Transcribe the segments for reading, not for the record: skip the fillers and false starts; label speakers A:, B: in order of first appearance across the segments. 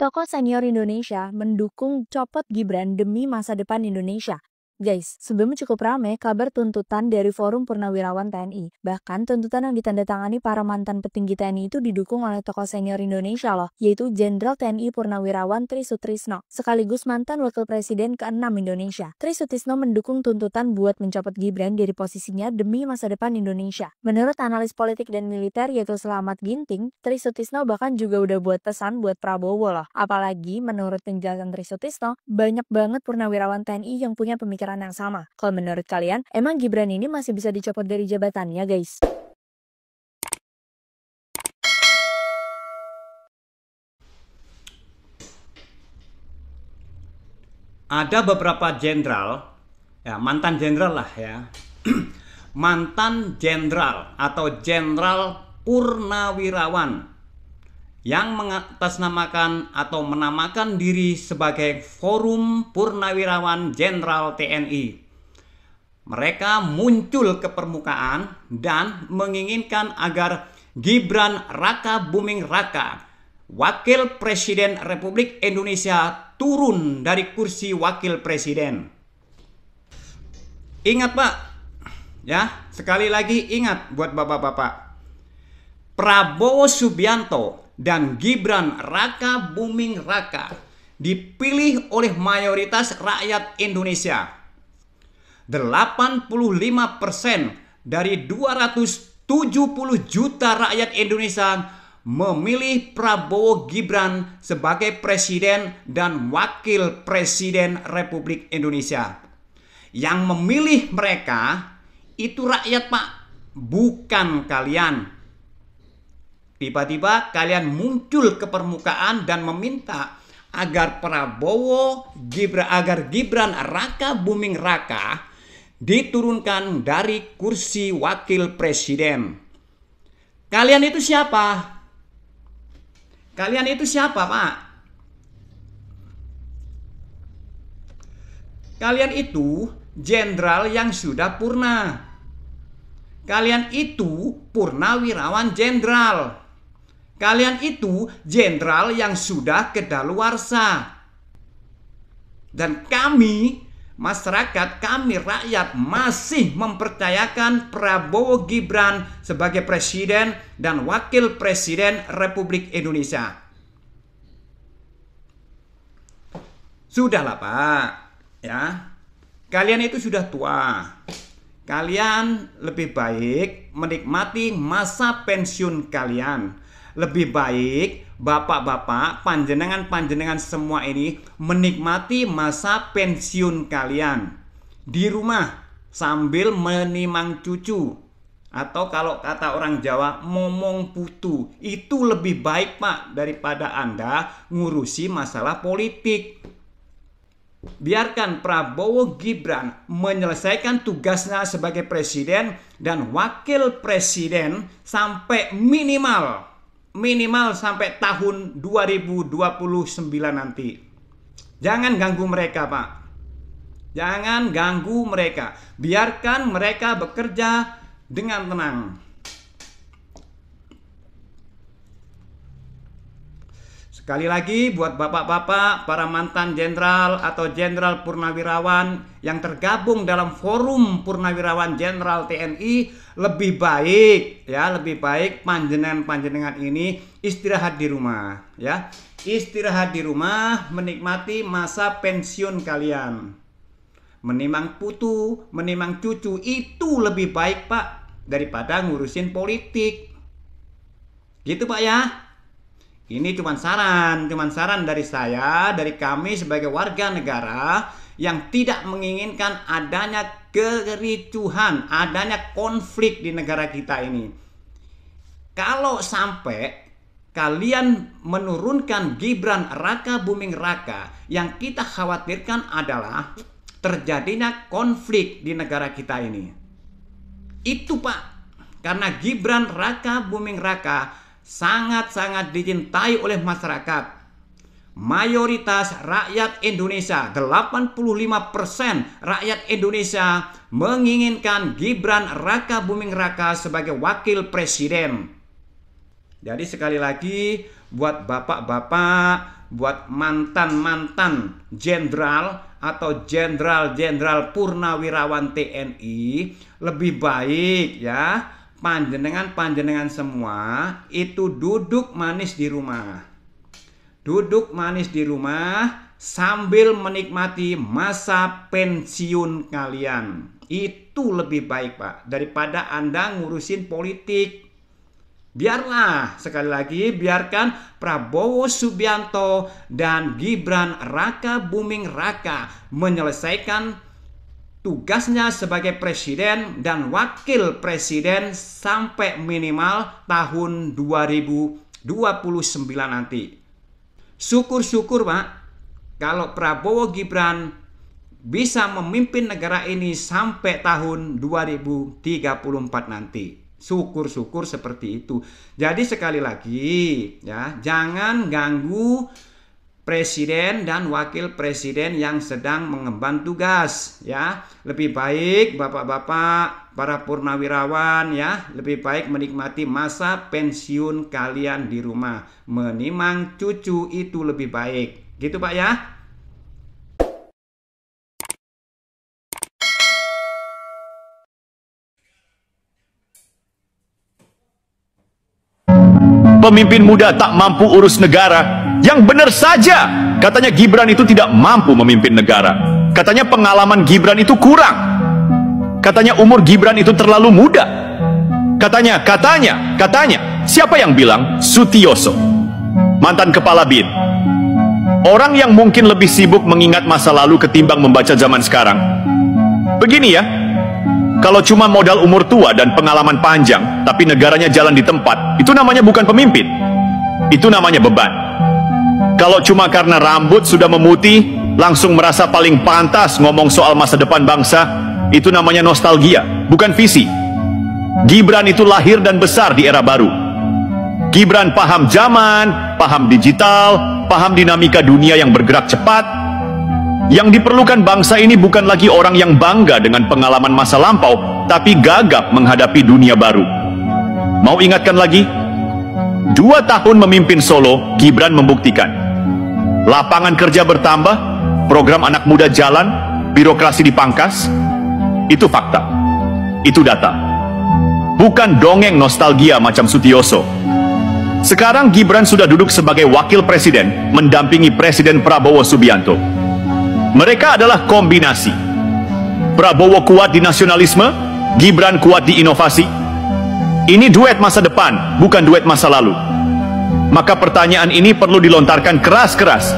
A: Tokoh senior Indonesia mendukung copot Gibran demi masa depan Indonesia. Guys, sebelumnya cukup ramai kabar tuntutan dari Forum Purnawirawan TNI. Bahkan tuntutan yang ditandatangani para mantan petinggi TNI itu didukung oleh tokoh senior Indonesia loh, yaitu Jenderal TNI Purnawirawan Tri Sutrisno, sekaligus mantan Wakil Presiden ke-6 Indonesia. Tri Sutrisno mendukung tuntutan buat mencopot Gibran dari posisinya demi masa depan Indonesia. Menurut analis politik dan militer yaitu Selamat Ginting, Tri Sutrisno bahkan juga udah buat pesan buat Prabowo loh. Apalagi menurut penjelasan Tri Sutrisno, banyak banget purnawirawan TNI yang punya pemikiran yang sama. Kalau menurut kalian, emang Gibran ini masih bisa dicopot dari jabatannya, guys?
B: Ada beberapa jenderal, ya mantan jenderal lah ya, mantan jenderal atau jenderal purnawirawan yang mengatasnamakan atau menamakan diri sebagai Forum Purnawirawan Jenderal TNI. Mereka muncul ke permukaan dan menginginkan agar Gibran Raka Buming Raka, Wakil Presiden Republik Indonesia, turun dari kursi Wakil Presiden. Ingat Pak, ya sekali lagi ingat buat bapak-bapak, Prabowo Subianto dan Gibran Raka Buming Raka dipilih oleh mayoritas rakyat Indonesia. 85% dari 270 juta rakyat Indonesia memilih Prabowo Gibran sebagai Presiden dan Wakil Presiden Republik Indonesia. Yang memilih mereka itu rakyat Pak, bukan kalian. Tiba-tiba kalian muncul ke permukaan dan meminta agar Gibran Raka Buming Raka diturunkan dari kursi Wakil Presiden. Kalian itu siapa? Kalian itu siapa, Pak? Kalian itu jenderal yang sudah purna. Kalian itu purnawirawan jenderal. Kalian itu jenderal yang sudah kedaluarsa. Dan kami, masyarakat, kami rakyat masih mempercayakan Prabowo Gibran sebagai Presiden dan Wakil Presiden Republik Indonesia. Sudahlah Pak, ya. Kalian itu sudah tua. Kalian lebih baik menikmati masa pensiun kalian. Lebih baik bapak-bapak, panjenengan-panjenengan semua ini menikmati masa pensiun kalian di rumah sambil menimang cucu, atau kalau kata orang Jawa momong putu. Itu lebih baik Pak daripada Anda ngurusi masalah politik. Biarkan Prabowo Gibran menyelesaikan tugasnya sebagai presiden dan wakil presiden sampai minimal sampai tahun 2029 nanti. Jangan ganggu mereka Pak. Jangan ganggu mereka. Biarkan mereka bekerja dengan tenang. Sekali lagi buat bapak-bapak, para mantan jenderal atau jenderal purnawirawan yang tergabung dalam Forum Purnawirawan Jenderal TNI, lebih baik panjenengan ini istirahat di rumah ya. Istirahat di rumah, menikmati masa pensiun kalian. Menimang putu, menimang cucu itu lebih baik Pak daripada ngurusin politik. Gitu Pak ya. Ini cuma saran dari saya, dari kami sebagai warga negara yang tidak menginginkan adanya kericuhan, adanya konflik di negara kita ini. Kalau sampai kalian menurunkan Gibran Raka Buming Raka, yang kita khawatirkan adalah terjadinya konflik di negara kita ini. Itu Pak, karena Gibran Raka Buming Raka sangat-sangat dicintai oleh masyarakat. Mayoritas rakyat Indonesia, 85% rakyat Indonesia menginginkan Gibran Raka Buming Raka sebagai wakil presiden. Jadi sekali lagi buat bapak-bapak, buat mantan-mantan jenderal atau jenderal-jenderal purnawirawan TNI, lebih baik ya panjenengan semua itu duduk manis di rumah. Duduk manis di rumah sambil menikmati masa pensiun kalian. Itu lebih baik, Pak, daripada Anda ngurusin politik. Biarlah, sekali lagi, biarkan Prabowo Subianto dan Gibran Raka Buming Raka menyelesaikan tugasnya sebagai presiden dan wakil presiden sampai minimal tahun 2029 nanti. Syukur-syukur, Pak, kalau Prabowo Gibran bisa memimpin negara ini sampai tahun 2034 nanti. Syukur-syukur seperti itu. Jadi sekali lagi ya, jangan ganggu presiden dan wakil presiden yang sedang mengemban tugas ya. Lebih baik Bapak-bapak, para purnawirawan ya, lebih baik menikmati masa pensiun kalian di rumah. Menimang cucu itu lebih baik. Gitu, Pak ya.
C: Pemimpin muda tak mampu urus negara. Yang benar saja, katanya Gibran itu tidak mampu memimpin negara. Katanya pengalaman Gibran itu kurang. Katanya umur Gibran itu terlalu muda. Katanya, siapa yang bilang? Sutioso, mantan kepala BIN. Orang yang mungkin lebih sibuk mengingat masa lalu ketimbang membaca zaman sekarang. Begini ya, kalau cuma modal umur tua dan pengalaman panjang, tapi negaranya jalan di tempat, itu namanya bukan pemimpin. Itu namanya beban. Kalau cuma karena rambut sudah memutih, langsung merasa paling pantas ngomong soal masa depan bangsa, itu namanya nostalgia, bukan visi. Gibran itu lahir dan besar di era baru. Gibran paham zaman, paham digital, paham dinamika dunia yang bergerak cepat. Yang diperlukan bangsa ini bukan lagi orang yang bangga dengan pengalaman masa lampau, tapi gagap menghadapi dunia baru. Mau ingatkan lagi? 2 tahun memimpin Solo, Gibran membuktikan. Lapangan kerja bertambah, program anak muda jalan, birokrasi dipangkas. Itu fakta. Itu data. Bukan dongeng nostalgia macam Sutioso. Sekarang Gibran sudah duduk sebagai wakil presiden, mendampingi Presiden Prabowo Subianto. Mereka adalah kombinasi. Prabowo kuat di nasionalisme, Gibran kuat di inovasi. Ini duet masa depan, bukan duet masa lalu. Maka pertanyaan ini perlu dilontarkan keras-keras.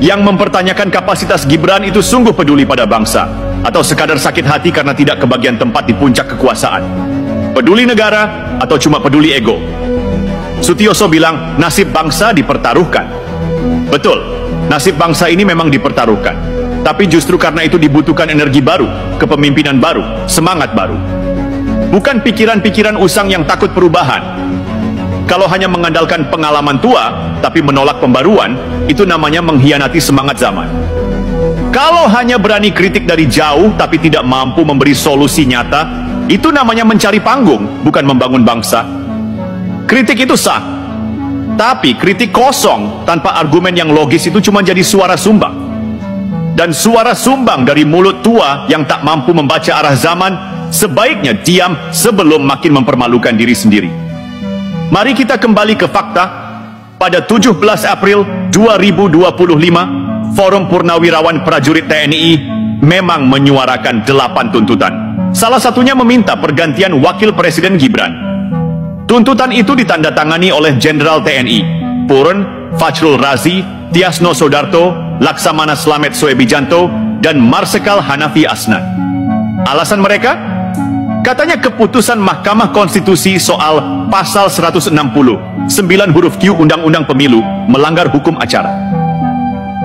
C: Yang mempertanyakan kapasitas Gibran itu sungguh peduli pada bangsa, atau sekadar sakit hati karena tidak kebagian tempat di puncak kekuasaan? Peduli negara, atau cuma peduli ego? Sutioso bilang, nasib bangsa dipertaruhkan. Betul, nasib bangsa ini memang dipertaruhkan. Tapi justru karena itu dibutuhkan energi baru, kepemimpinan baru, semangat baru. Bukan pikiran-pikiran usang yang takut perubahan. Kalau hanya mengandalkan pengalaman tua, tapi menolak pembaruan, itu namanya mengkhianati semangat zaman. Kalau hanya berani kritik dari jauh, tapi tidak mampu memberi solusi nyata, itu namanya mencari panggung, bukan membangun bangsa. Kritik itu sah, tapi kritik kosong tanpa argumen yang logis itu cuma jadi suara sumbang. Dan suara sumbang dari mulut tua yang tak mampu membaca arah zaman, sebaiknya diam sebelum makin mempermalukan diri sendiri. Mari kita kembali ke fakta. Pada 17 April 2025, Forum Purnawirawan Prajurit TNI memang menyuarakan 8 tuntutan. Salah satunya meminta pergantian Wakil Presiden Gibran. Tuntutan itu ditandatangani oleh Jenderal TNI Purn Fajrul Razi, Tiasno Sodarto, Laksamana Slamet Soebijanto, dan Marsikal Hanafi Asnan. Alasan mereka? Katanya keputusan Mahkamah Konstitusi soal Pasal 160, 9 huruf Q Undang-Undang Pemilu melanggar hukum acara.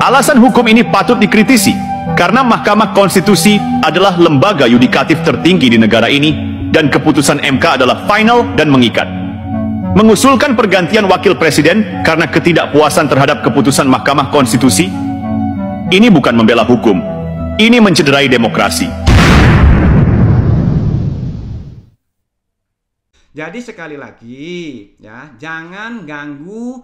C: Alasan hukum ini patut dikritisi, karena Mahkamah Konstitusi adalah lembaga yudikatif tertinggi di negara ini, dan keputusan MK adalah final dan mengikat. Mengusulkan pergantian wakil presiden karena ketidakpuasan terhadap keputusan Mahkamah Konstitusi, ini bukan membela hukum, ini mencederai demokrasi.
B: Jadi sekali lagi ya, jangan ganggu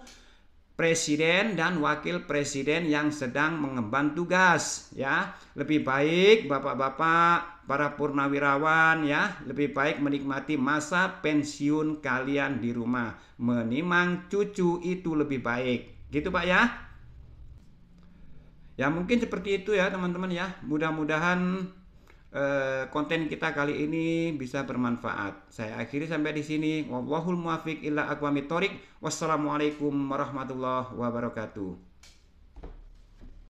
B: presiden dan wakil presiden yang sedang mengemban tugas, ya. Lebih baik bapak-bapak, para purnawirawan, ya, lebih baik menikmati masa pensiun kalian di rumah. Menimang cucu itu lebih baik. Gitu Pak ya. Ya mungkin seperti itu ya teman-teman ya. Mudah-mudahan konten kita kali ini bisa bermanfaat. Saya akhiri sampai di sini. Wallahul muwaffiq ila aqwamit thoriq. Wassalamualaikum warahmatullahi wabarakatuh.